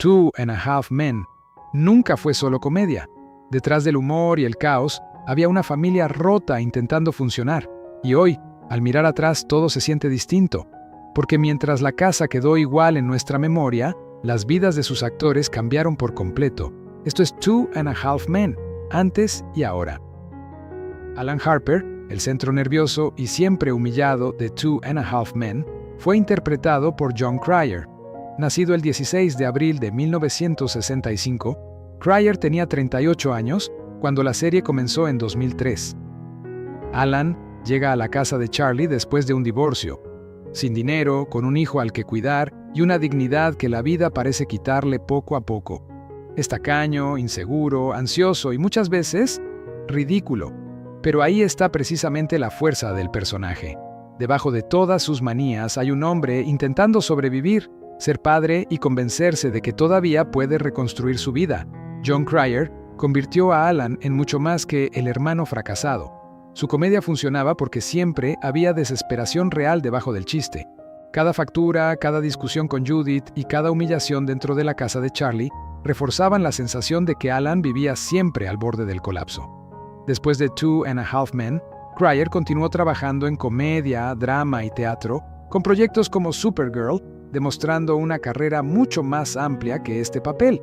Two and a Half Men nunca fue solo comedia. Detrás del humor y el caos, había una familia rota intentando funcionar. Y hoy, al mirar atrás, todo se siente distinto. Porque mientras la casa quedó igual en nuestra memoria, las vidas de sus actores cambiaron por completo. Esto es Two and a Half Men, antes y ahora. Alan Harper, el centro nervioso y siempre humillado de Two and a Half Men, fue interpretado por Jon Cryer. Nacido el 16 de abril de 1965, Cryer tenía 38 años cuando la serie comenzó en 2003. Alan llega a la casa de Charlie después de un divorcio, sin dinero, con un hijo al que cuidar y una dignidad que la vida parece quitarle poco a poco. Es tacaño, inseguro, ansioso y muchas veces ridículo. Pero ahí está precisamente la fuerza del personaje. Debajo de todas sus manías hay un hombre intentando sobrevivir, ser padre y convencerse de que todavía puede reconstruir su vida. Jon Cryer convirtió a Alan en mucho más que el hermano fracasado. Su comedia funcionaba porque siempre había desesperación real debajo del chiste. Cada factura, cada discusión con Judith y cada humillación dentro de la casa de Charlie reforzaban la sensación de que Alan vivía siempre al borde del colapso. Después de Two and a Half Men, Cryer continuó trabajando en comedia, drama y teatro, con proyectos como Supergirl, demostrando una carrera mucho más amplia que este papel.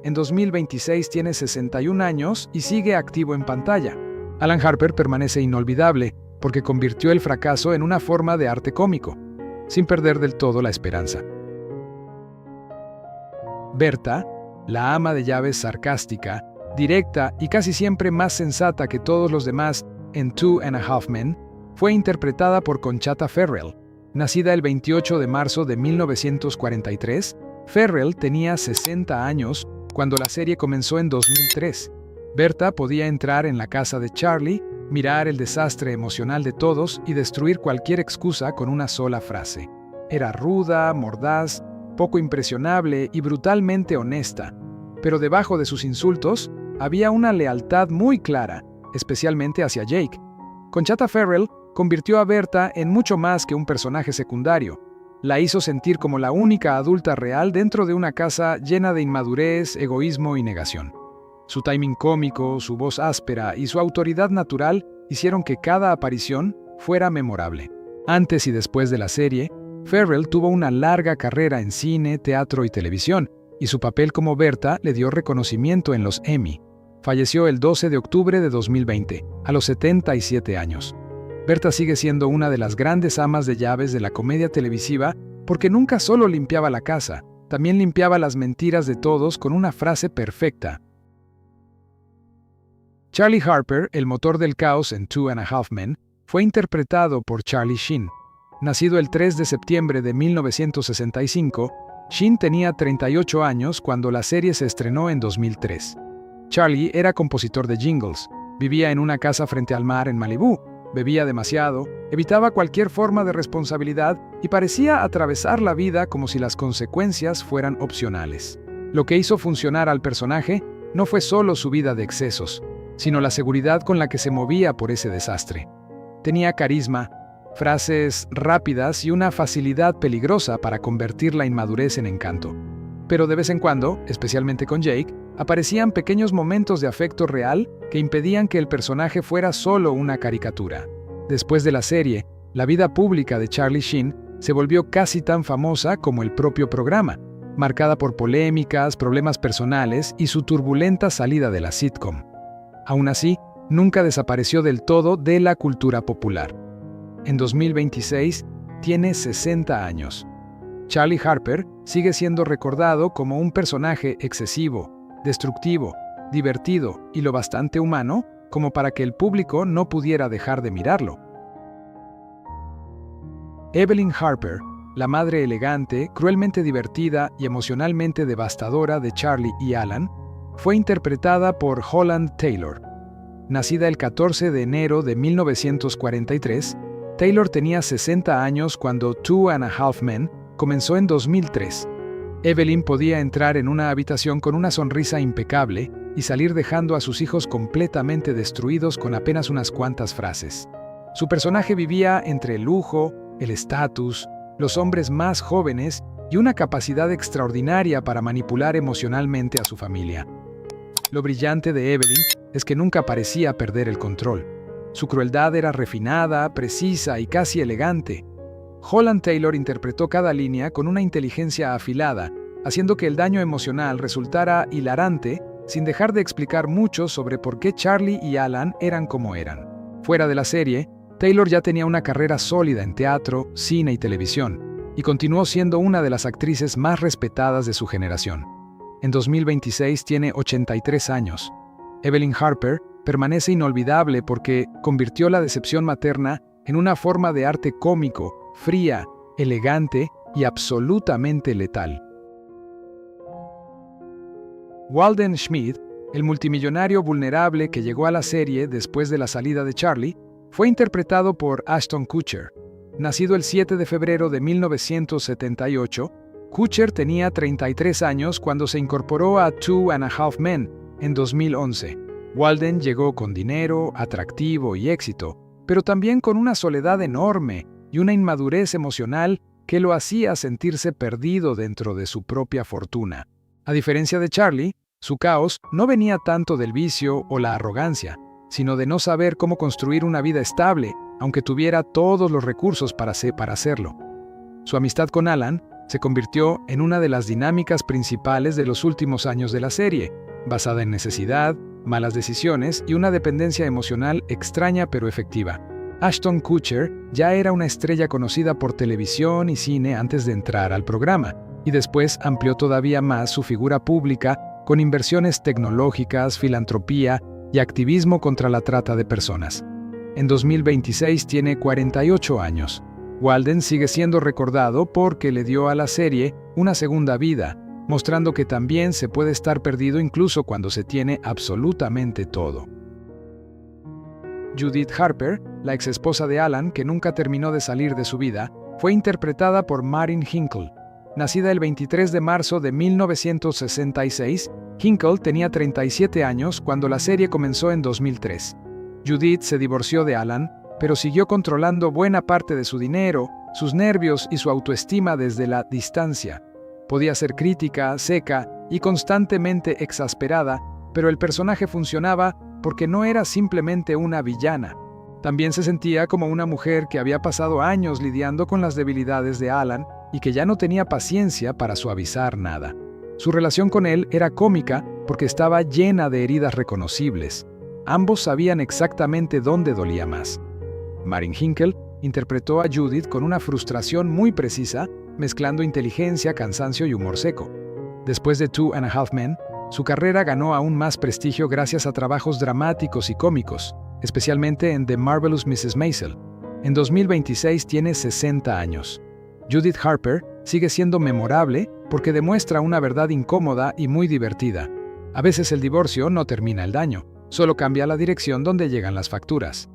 En 2026 tiene 61 años y sigue activo en pantalla. Alan Harper permanece inolvidable porque convirtió el fracaso en una forma de arte cómico, sin perder del todo la esperanza. Berta, la ama de llaves sarcástica, directa y casi siempre más sensata que todos los demás en Two and a Half Men, fue interpretada por Conchata Ferrell. Nacida el 28 de marzo de 1943, Ferrell tenía 60 años cuando la serie comenzó en 2003. Berta podía entrar en la casa de Charlie, mirar el desastre emocional de todos y destruir cualquier excusa con una sola frase. Era ruda, mordaz, poco impresionable y brutalmente honesta, pero debajo de sus insultos había una lealtad muy clara, especialmente hacia Jake. Conchata Ferrell convirtió a Berta en mucho más que un personaje secundario. La hizo sentir como la única adulta real dentro de una casa llena de inmadurez, egoísmo y negación. Su timing cómico, su voz áspera y su autoridad natural hicieron que cada aparición fuera memorable. Antes y después de la serie, Ferrell tuvo una larga carrera en cine, teatro y televisión, y su papel como Berta le dio reconocimiento en los Emmy. Falleció el 12 de octubre de 2020, a los 77 años. Berta sigue siendo una de las grandes amas de llaves de la comedia televisiva porque nunca solo limpiaba la casa, también limpiaba las mentiras de todos con una frase perfecta. Charlie Harper, el motor del caos en Two and a Half Men, fue interpretado por Charlie Sheen. Nacido el 3 de septiembre de 1965, Sheen tenía 38 años cuando la serie se estrenó en 2003. Charlie era compositor de jingles, vivía en una casa frente al mar en Malibú, bebía demasiado, evitaba cualquier forma de responsabilidad y parecía atravesar la vida como si las consecuencias fueran opcionales. Lo que hizo funcionar al personaje no fue solo su vida de excesos, sino la seguridad con la que se movía por ese desastre. Tenía carisma, frases rápidas y una facilidad peligrosa para convertir la inmadurez en encanto. Pero de vez en cuando, especialmente con Jake, aparecían pequeños momentos de afecto real que impedían que el personaje fuera solo una caricatura. Después de la serie, la vida pública de Charlie Sheen se volvió casi tan famosa como el propio programa, marcada por polémicas, problemas personales y su turbulenta salida de la sitcom. Aún así, nunca desapareció del todo de la cultura popular. En 2026, tiene 60 años. Charlie Harper sigue siendo recordado como un personaje excesivo, destructivo, divertido y lo bastante humano como para que el público no pudiera dejar de mirarlo. Evelyn Harper, la madre elegante, cruelmente divertida y emocionalmente devastadora de Charlie y Alan, fue interpretada por Holland Taylor. Nacida el 14 de enero de 1943, Taylor tenía 60 años cuando Two and a Half Men comenzó en 2003. Evelyn podía entrar en una habitación con una sonrisa impecable y salir dejando a sus hijos completamente destruidos con apenas unas cuantas frases. Su personaje vivía entre el lujo, el estatus, los hombres más jóvenes y una capacidad extraordinaria para manipular emocionalmente a su familia. Lo brillante de Evelyn es que nunca parecía perder el control. Su crueldad era refinada, precisa y casi elegante. Holland Taylor interpretó cada línea con una inteligencia afilada, haciendo que el daño emocional resultara hilarante, sin dejar de explicar mucho sobre por qué Charlie y Alan eran como eran. Fuera de la serie, Taylor ya tenía una carrera sólida en teatro, cine y televisión, y continuó siendo una de las actrices más respetadas de su generación. En 2026 tiene 83 años. Evelyn Harper permanece inolvidable porque convirtió la decepción materna en una forma de arte cómico, fría, elegante y absolutamente letal. Walden Schmidt, el multimillonario vulnerable que llegó a la serie después de la salida de Charlie, fue interpretado por Ashton Kutcher. Nacido el 7 de febrero de 1978, Kutcher tenía 33 años cuando se incorporó a Two and a Half Men en 2011. Walden llegó con dinero, atractivo y éxito, pero también con una soledad enorme y una inmadurez emocional que lo hacía sentirse perdido dentro de su propia fortuna. A diferencia de Charlie, su caos no venía tanto del vicio o la arrogancia, sino de no saber cómo construir una vida estable, aunque tuviera todos los recursos para hacerlo. Su amistad con Alan se convirtió en una de las dinámicas principales de los últimos años de la serie, basada en necesidad, malas decisiones y una dependencia emocional extraña pero efectiva. Ashton Kutcher ya era una estrella conocida por televisión y cine antes de entrar al programa, y después amplió todavía más su figura pública con inversiones tecnológicas, filantropía y activismo contra la trata de personas. En 2026 tiene 48 años. Walden sigue siendo recordado porque le dio a la serie una segunda vida, mostrando que también se puede estar perdido incluso cuando se tiene absolutamente todo. Judith Harper, la exesposa de Alan que nunca terminó de salir de su vida, fue interpretada por Marin Hinkle. Nacida el 23 de marzo de 1966, Hinkle tenía 37 años cuando la serie comenzó en 2003. Judith se divorció de Alan, pero siguió controlando buena parte de su dinero, sus nervios y su autoestima desde la distancia. Podía ser crítica, seca y constantemente exasperada, pero el personaje funcionaba porque no era simplemente una villana. También se sentía como una mujer que había pasado años lidiando con las debilidades de Alan y que ya no tenía paciencia para suavizar nada. Su relación con él era cómica porque estaba llena de heridas reconocibles. Ambos sabían exactamente dónde dolía más. Marin Hinkle interpretó a Judith con una frustración muy precisa, mezclando inteligencia, cansancio y humor seco. Después de Two and a Half Men, su carrera ganó aún más prestigio gracias a trabajos dramáticos y cómicos, especialmente en The Marvelous Mrs. Maisel. En 2026 tiene 60 años. Judith Harper sigue siendo memorable porque demuestra una verdad incómoda y muy divertida. A veces el divorcio no termina el daño, solo cambia la dirección donde llegan las facturas.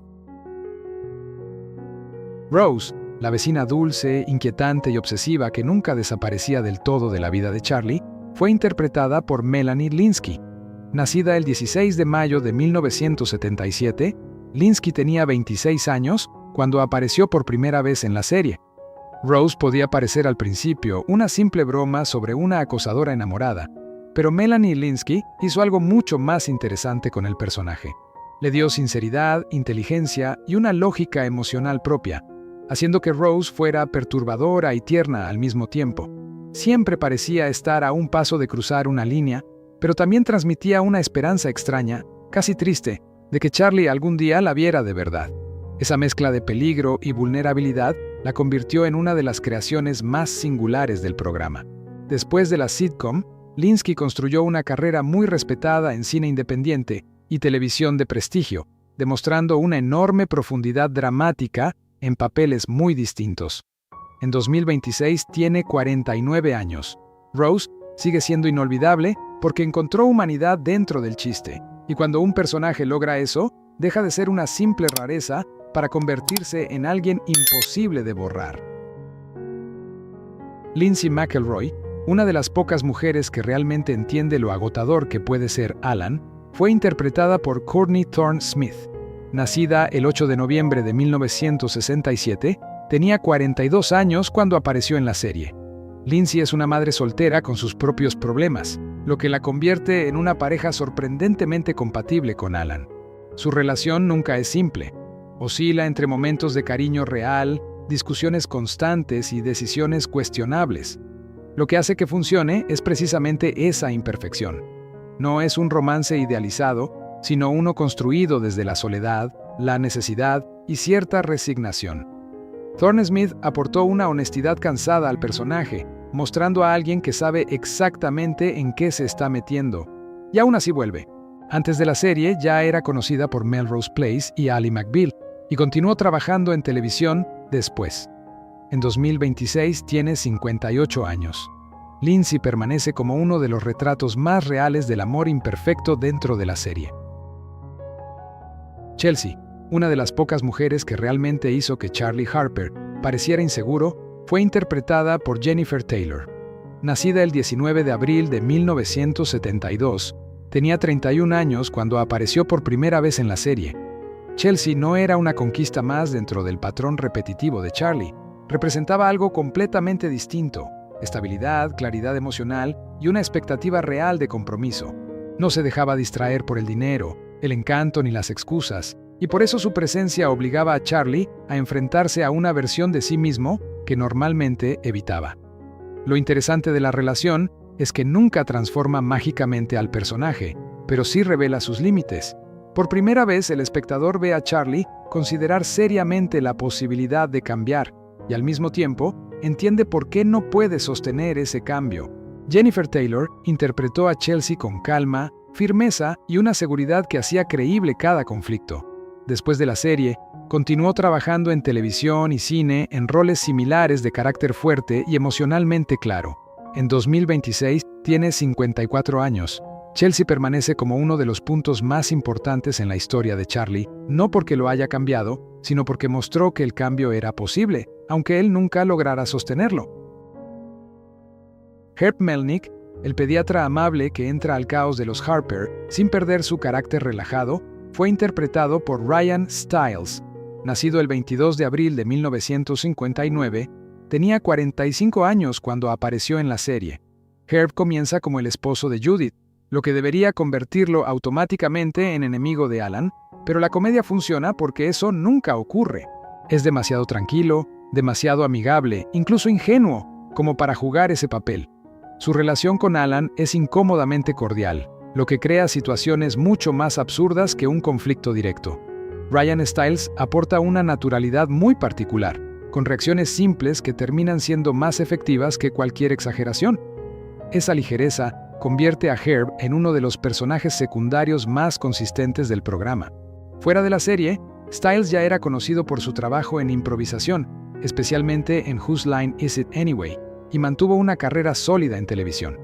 Rose, la vecina dulce, inquietante y obsesiva que nunca desaparecía del todo de la vida de Charlie, fue interpretada por Melanie Lynskey. Nacida el 16 de mayo de 1977, Lynskey tenía 26 años cuando apareció por primera vez en la serie. Rose podía parecer al principio una simple broma sobre una acosadora enamorada, pero Melanie Lynskey hizo algo mucho más interesante con el personaje. Le dio sinceridad, inteligencia y una lógica emocional propia, haciendo que Rose fuera perturbadora y tierna al mismo tiempo. Siempre parecía estar a un paso de cruzar una línea, pero también transmitía una esperanza extraña, casi triste, de que Charlie algún día la viera de verdad. Esa mezcla de peligro y vulnerabilidad la convirtió en una de las creaciones más singulares del programa. Después de la sitcom, Lynskey construyó una carrera muy respetada en cine independiente y televisión de prestigio, demostrando una enorme profundidad dramática en papeles muy distintos. En 2026 tiene 49 años. Rose sigue siendo inolvidable porque encontró humanidad dentro del chiste, y cuando un personaje logra eso, deja de ser una simple rareza para convertirse en alguien imposible de borrar. Lindsay McElroy, una de las pocas mujeres que realmente entiende lo agotador que puede ser Alan, fue interpretada por Courtney Thorne Smith. Nacida el 8 de noviembre de 1967, tenía 42 años cuando apareció en la serie. Lindsay es una madre soltera con sus propios problemas, lo que la convierte en una pareja sorprendentemente compatible con Alan. Su relación nunca es simple. Oscila entre momentos de cariño real, discusiones constantes y decisiones cuestionables. Lo que hace que funcione es precisamente esa imperfección. No es un romance idealizado, sino uno construido desde la soledad, la necesidad y cierta resignación. Thorne Smith aportó una honestidad cansada al personaje, mostrando a alguien que sabe exactamente en qué se está metiendo. Y aún así vuelve. Antes de la serie ya era conocida por Melrose Place y Ally McBeal, y continuó trabajando en televisión después. En 2026 tiene 58 años. Lindsay permanece como uno de los retratos más reales del amor imperfecto dentro de la serie. Chelsea, una de las pocas mujeres que realmente hizo que Charlie Harper pareciera inseguro, fue interpretada por Jennifer Taylor. Nacida el 19 de abril de 1972, tenía 31 años cuando apareció por primera vez en la serie. Chelsea no era una conquista más dentro del patrón repetitivo de Charlie. Representaba algo completamente distinto: estabilidad, claridad emocional y una expectativa real de compromiso. No se dejaba distraer por el dinero, el encanto ni las excusas, y por eso su presencia obligaba a Charlie a enfrentarse a una versión de sí mismo que normalmente evitaba. Lo interesante de la relación es que nunca transforma mágicamente al personaje, pero sí revela sus límites. Por primera vez el espectador ve a Charlie considerar seriamente la posibilidad de cambiar, y al mismo tiempo entiende por qué no puede sostener ese cambio. Jennifer Taylor interpretó a Chelsea con calma, firmeza y una seguridad que hacía creíble cada conflicto. Después de la serie, continuó trabajando en televisión y cine en roles similares de carácter fuerte y emocionalmente claro. En 2026 tiene 54 años. Chelsea permanece como uno de los puntos más importantes en la historia de Charlie, no porque lo haya cambiado, sino porque mostró que el cambio era posible, aunque él nunca lograra sostenerlo. Herb Melnick, el pediatra amable que entra al caos de los Harper sin perder su carácter relajado, fue interpretado por Ryan Stiles. Nacido el 22 de abril de 1959, tenía 45 años cuando apareció en la serie. Herb comienza como el esposo de Judith, lo que debería convertirlo automáticamente en enemigo de Alan, pero la comedia funciona porque eso nunca ocurre. Es demasiado tranquilo, demasiado amigable, incluso ingenuo, como para jugar ese papel. Su relación con Alan es incómodamente cordial, lo que crea situaciones mucho más absurdas que un conflicto directo. Ryan Stiles aporta una naturalidad muy particular, con reacciones simples que terminan siendo más efectivas que cualquier exageración. Esa ligereza convierte a Herb en uno de los personajes secundarios más consistentes del programa. Fuera de la serie, Stiles ya era conocido por su trabajo en improvisación, especialmente en Whose Line Is It Anyway, y mantuvo una carrera sólida en televisión.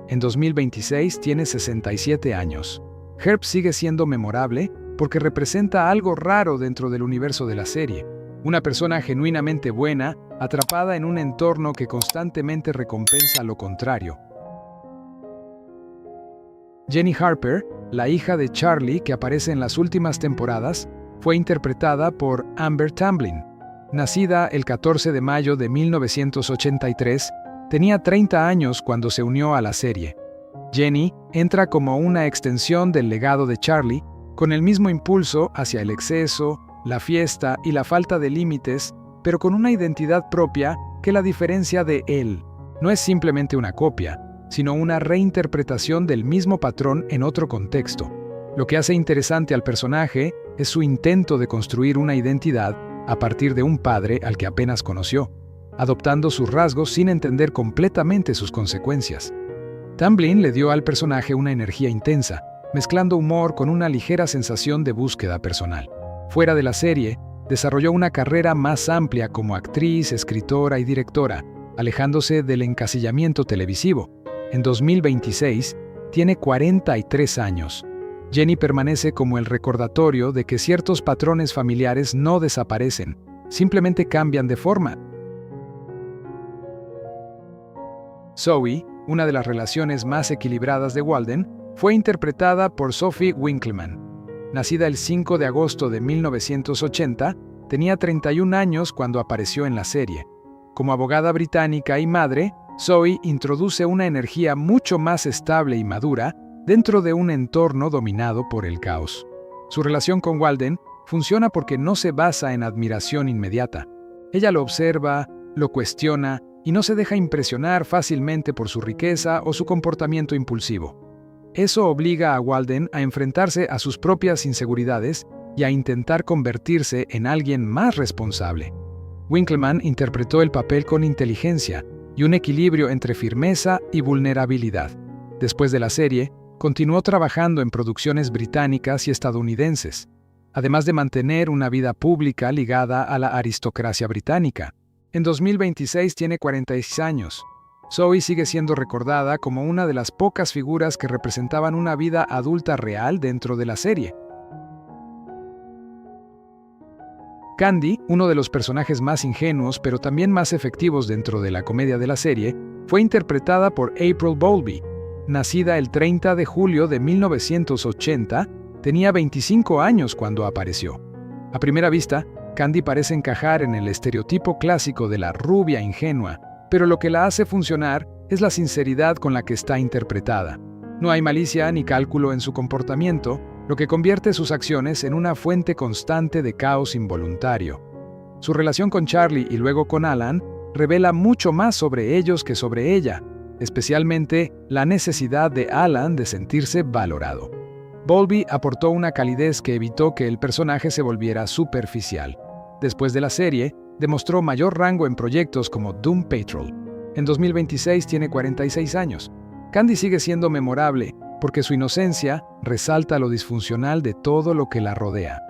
En 2026 tiene 67 años. Herb sigue siendo memorable porque representa algo raro dentro del universo de la serie. Una persona genuinamente buena, atrapada en un entorno que constantemente recompensa lo contrario. Jenny Harper, la hija de Charlie que aparece en las últimas temporadas, fue interpretada por Amber Tamblyn. Nacida el 14 de mayo de 1983, tenía 30 años cuando se unió a la serie. Jenny entra como una extensión del legado de Charlie, con el mismo impulso hacia el exceso, la fiesta y la falta de límites, pero con una identidad propia que la diferencia de él. No es simplemente una copia, sino una reinterpretación del mismo patrón en otro contexto. Lo que hace interesante al personaje es su intento de construir una identidad a partir de un padre al que apenas conoció, adoptando sus rasgos sin entender completamente sus consecuencias. Tamblyn le dio al personaje una energía intensa, mezclando humor con una ligera sensación de búsqueda personal. Fuera de la serie, desarrolló una carrera más amplia como actriz, escritora y directora, alejándose del encasillamiento televisivo. En 2026, tiene 43 años. Jenny permanece como el recordatorio de que ciertos patrones familiares no desaparecen, simplemente cambian de forma. Zoe, una de las relaciones más equilibradas de Walden, fue interpretada por Sophie Winkleman. Nacida el 5 de agosto de 1980, tenía 31 años cuando apareció en la serie. Como abogada británica y madre, Zoe introduce una energía mucho más estable y madura dentro de un entorno dominado por el caos. Su relación con Walden funciona porque no se basa en admiración inmediata. Ella lo observa, lo cuestiona y no se deja impresionar fácilmente por su riqueza o su comportamiento impulsivo. Eso obliga a Walden a enfrentarse a sus propias inseguridades y a intentar convertirse en alguien más responsable. Winkleman interpretó el papel con inteligencia y un equilibrio entre firmeza y vulnerabilidad. Después de la serie, continuó trabajando en producciones británicas y estadounidenses, además de mantener una vida pública ligada a la aristocracia británica. En 2026 tiene 46 años. Zoe sigue siendo recordada como una de las pocas figuras que representaban una vida adulta real dentro de la serie. Candy, uno de los personajes más ingenuos pero también más efectivos dentro de la comedia de la serie, fue interpretada por April Bowlby. Nacida el 30 de julio de 1980, tenía 25 años cuando apareció. A primera vista, Candy parece encajar en el estereotipo clásico de la rubia ingenua, pero lo que la hace funcionar es la sinceridad con la que está interpretada. No hay malicia ni cálculo en su comportamiento, lo que convierte sus acciones en una fuente constante de caos involuntario. Su relación con Charlie y luego con Alan revela mucho más sobre ellos que sobre ella, especialmente la necesidad de Alan de sentirse valorado. Bowlby aportó una calidez que evitó que el personaje se volviera superficial. Después de la serie, demostró mayor rango en proyectos como Doom Patrol. En 2026 tiene 46 años. Candy sigue siendo memorable porque su inocencia resalta lo disfuncional de todo lo que la rodea.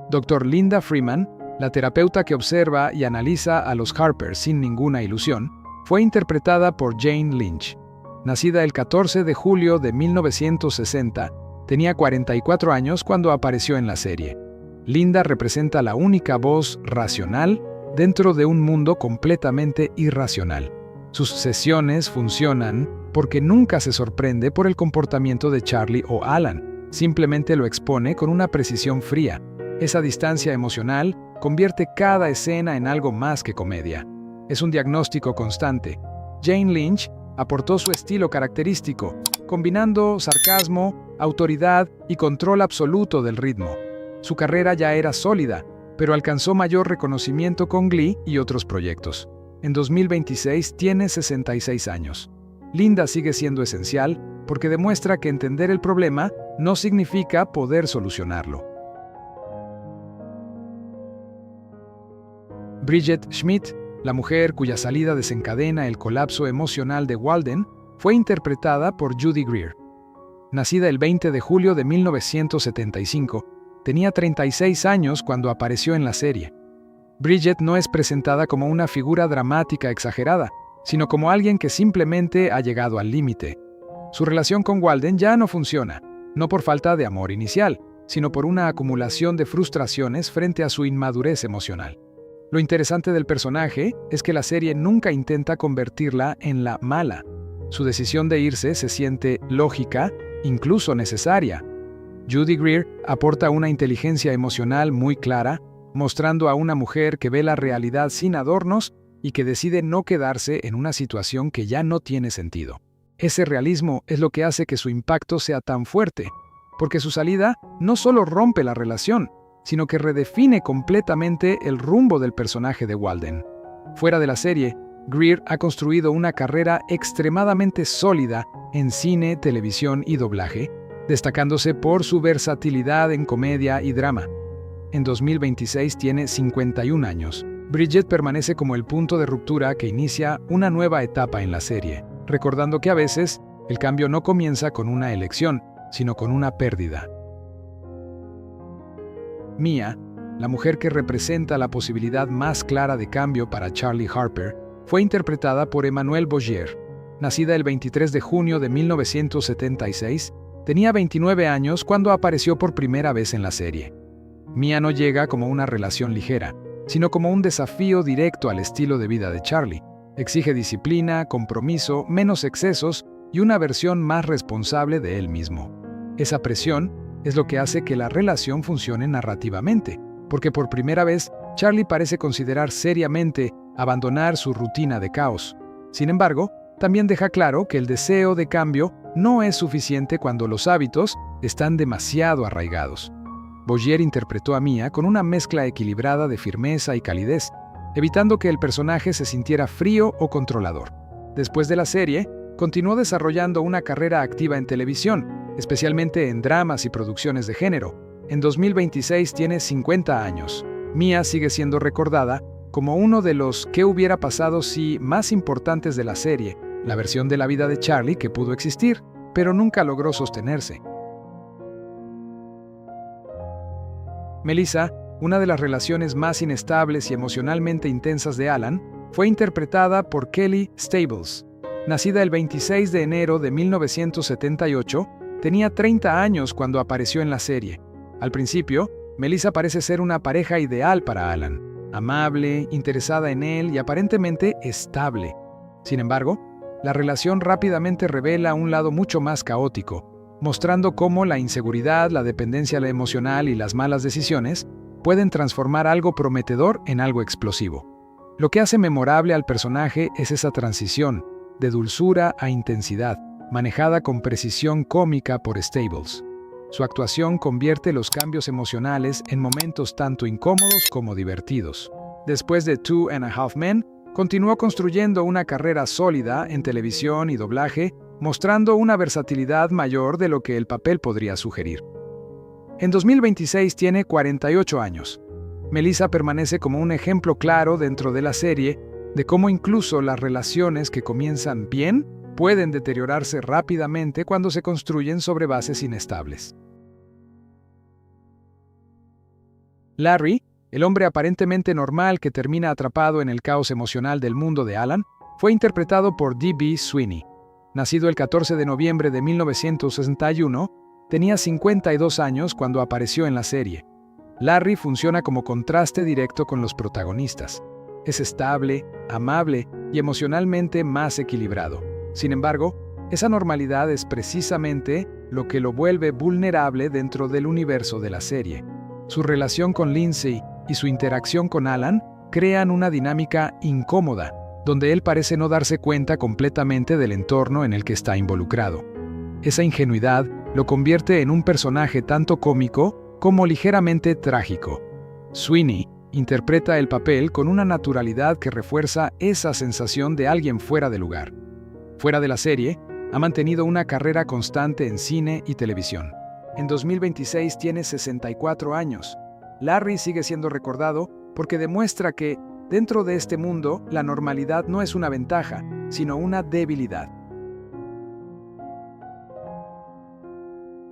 Dr. Linda Freeman, la terapeuta que observa y analiza a los Harper sin ninguna ilusión, fue interpretada por Jane Lynch. Nacida el 14 de julio de 1960, tenía 44 años cuando apareció en la serie. Linda representa la única voz racional dentro de un mundo completamente irracional. Sus sesiones funcionan porque nunca se sorprende por el comportamiento de Charlie o Alan, simplemente lo expone con una precisión fría. Esa distancia emocional convierte cada escena en algo más que comedia. Es un diagnóstico constante. Jane Lynch aportó su estilo característico, combinando sarcasmo, autoridad y control absoluto del ritmo. Su carrera ya era sólida, pero alcanzó mayor reconocimiento con Glee y otros proyectos. En 2026 tiene 66 años. Linda sigue siendo esencial porque demuestra que entender el problema no significa poder solucionarlo. Bridget Schmidt, la mujer cuya salida desencadena el colapso emocional de Walden, fue interpretada por Judy Greer. Nacida el 20 de julio de 1975, tenía 36 años cuando apareció en la serie. Bridget no es presentada como una figura dramática exagerada, sino como alguien que simplemente ha llegado al límite. Su relación con Walden ya no funciona, no por falta de amor inicial, sino por una acumulación de frustraciones frente a su inmadurez emocional. Lo interesante del personaje es que la serie nunca intenta convertirla en la mala. Su decisión de irse se siente lógica, incluso necesaria. Judy Greer aporta una inteligencia emocional muy clara, mostrando a una mujer que ve la realidad sin adornos y que decide no quedarse en una situación que ya no tiene sentido. Ese realismo es lo que hace que su impacto sea tan fuerte, porque su salida no solo rompe la relación, sino que redefine completamente el rumbo del personaje de Walden. Fuera de la serie, Greer ha construido una carrera extremadamente sólida en cine, televisión y doblaje, destacándose por su versatilidad en comedia y drama. En 2026 tiene 51 años. Bridget permanece como el punto de ruptura que inicia una nueva etapa en la serie, recordando que a veces el cambio no comienza con una elección, sino con una pérdida. Mia, la mujer que representa la posibilidad más clara de cambio para Charlie Harper, fue interpretada por Emmanuelle Bourgier. Nacida el 23 de junio de 1976, tenía 29 años cuando apareció por primera vez en la serie. Mia no llega como una relación ligera, sino como un desafío directo al estilo de vida de Charlie. Exige disciplina, compromiso, menos excesos y una versión más responsable de él mismo. Esa presión es lo que hace que la relación funcione narrativamente, porque por primera vez Charlie parece considerar seriamente abandonar su rutina de caos. Sin embargo, también deja claro que el deseo de cambio no es suficiente cuando los hábitos están demasiado arraigados. Boyer interpretó a Mia con una mezcla equilibrada de firmeza y calidez, evitando que el personaje se sintiera frío o controlador. Después de la serie, continuó desarrollando una carrera activa en televisión, especialmente en dramas y producciones de género. En 2026 tiene 50 años. Mia sigue siendo recordada como uno de los "qué hubiera pasado si" más importantes de la serie, la versión de la vida de Charlie que pudo existir, pero nunca logró sostenerse. Melissa, una de las relaciones más inestables y emocionalmente intensas de Alan, fue interpretada por Kelly Stables. Nacida el 26 de enero de 1978, tenía 30 años cuando apareció en la serie. Al principio, Melissa parece ser una pareja ideal para Alan, amable, interesada en él y aparentemente estable. Sin embargo, la relación rápidamente revela un lado mucho más caótico, mostrando cómo la inseguridad, la dependencia emocional y las malas decisiones pueden transformar algo prometedor en algo explosivo. Lo que hace memorable al personaje es esa transición, de dulzura a intensidad, manejada con precisión cómica por Stables. Su actuación convierte los cambios emocionales en momentos tanto incómodos como divertidos. Después de Two and a Half Men, continuó construyendo una carrera sólida en televisión y doblaje, mostrando una versatilidad mayor de lo que el papel podría sugerir. En 2026 tiene 48 años. Melissa permanece como un ejemplo claro dentro de la serie de cómo incluso las relaciones que comienzan bien pueden deteriorarse rápidamente cuando se construyen sobre bases inestables. Larry, el hombre aparentemente normal que termina atrapado en el caos emocional del mundo de Alan, fue interpretado por D.B. Sweeney. Nacido el 14 de noviembre de 1961, tenía 52 años cuando apareció en la serie. Larry funciona como contraste directo con los protagonistas. Es estable, amable y emocionalmente más equilibrado. Sin embargo, esa normalidad es precisamente lo que lo vuelve vulnerable dentro del universo de la serie. Su relación con Lindsay y su interacción con Alan crean una dinámica incómoda, donde él parece no darse cuenta completamente del entorno en el que está involucrado. Esa ingenuidad lo convierte en un personaje tanto cómico como ligeramente trágico. Sweeney interpreta el papel con una naturalidad que refuerza esa sensación de alguien fuera de lugar. Fuera de la serie, ha mantenido una carrera constante en cine y televisión. En 2026 tiene 64 años. Larry sigue siendo recordado porque demuestra que, dentro de este mundo, la normalidad no es una ventaja, sino una debilidad.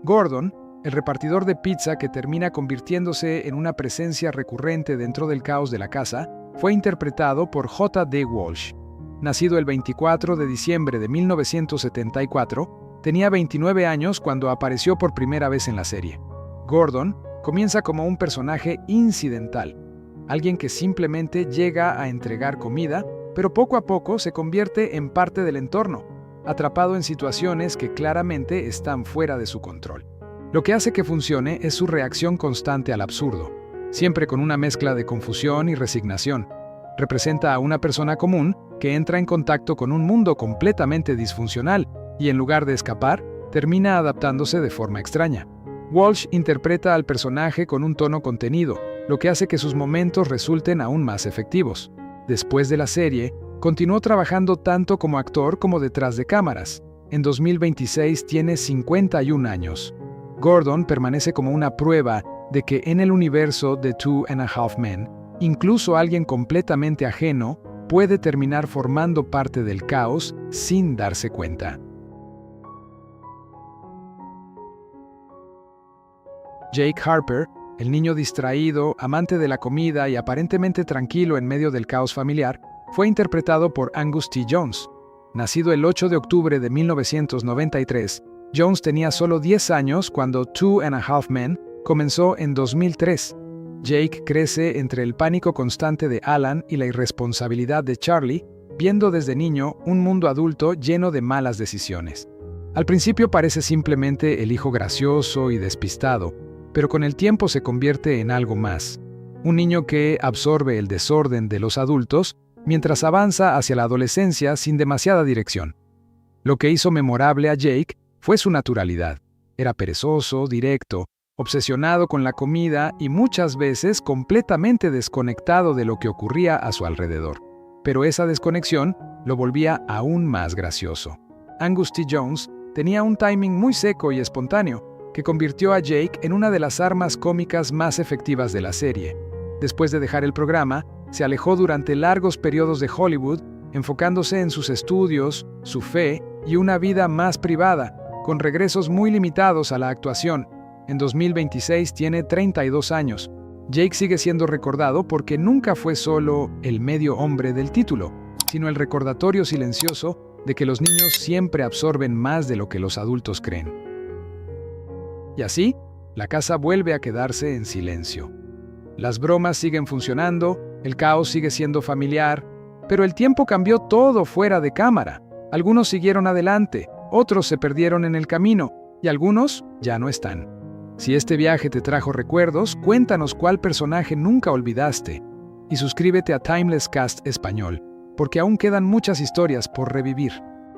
Gordon, el repartidor de pizza que termina convirtiéndose en una presencia recurrente dentro del caos de la casa, fue interpretado por J.D. Walsh. Nacido el 24 de diciembre de 1974, tenía 29 años cuando apareció por primera vez en la serie. Gordon comienza como un personaje incidental, alguien que simplemente llega a entregar comida, pero poco a poco se convierte en parte del entorno, atrapado en situaciones que claramente están fuera de su control. Lo que hace que funcione es su reacción constante al absurdo, siempre con una mezcla de confusión y resignación. Representa a una persona común que entra en contacto con un mundo completamente disfuncional y en lugar de escapar, termina adaptándose de forma extraña. Walsh interpreta al personaje con un tono contenido, lo que hace que sus momentos resulten aún más efectivos. Después de la serie, continuó trabajando tanto como actor como detrás de cámaras. En 2026 tiene 51 años. Gordon permanece como una prueba de que en el universo de Two and a Half Men, incluso alguien completamente ajeno puede terminar formando parte del caos sin darse cuenta. Jake Harper, el niño distraído, amante de la comida y aparentemente tranquilo en medio del caos familiar, fue interpretado por Angus T. Jones. Nacido el 8 de octubre de 1993, Jones tenía solo 10 años cuando Two and a Half Men comenzó en 2003. Jake crece entre el pánico constante de Alan y la irresponsabilidad de Charlie, viendo desde niño un mundo adulto lleno de malas decisiones. Al principio parece simplemente el hijo gracioso y despistado, pero con el tiempo se convierte en algo más. Un niño que absorbe el desorden de los adultos mientras avanza hacia la adolescencia sin demasiada dirección. Lo que hizo memorable a Jake fue su naturalidad. Era perezoso, directo, obsesionado con la comida y muchas veces completamente desconectado de lo que ocurría a su alrededor. Pero esa desconexión lo volvía aún más gracioso. Angus T. Jones tenía un timing muy seco y espontáneo que convirtió a Jake en una de las armas cómicas más efectivas de la serie. Después de dejar el programa, se alejó durante largos periodos de Hollywood, enfocándose en sus estudios, su fe y una vida más privada, con regresos muy limitados a la actuación. En 2026 tiene 32 años. Jake sigue siendo recordado porque nunca fue solo el medio hombre del título, sino el recordatorio silencioso de que los niños siempre absorben más de lo que los adultos creen. Y así, la casa vuelve a quedarse en silencio. Las bromas siguen funcionando, el caos sigue siendo familiar, pero el tiempo cambió todo fuera de cámara. Algunos siguieron adelante, otros se perdieron en el camino, y algunos ya no están. Si este viaje te trajo recuerdos, cuéntanos cuál personaje nunca olvidaste. Y suscríbete a Timeless Cast Español, porque aún quedan muchas historias por revivir.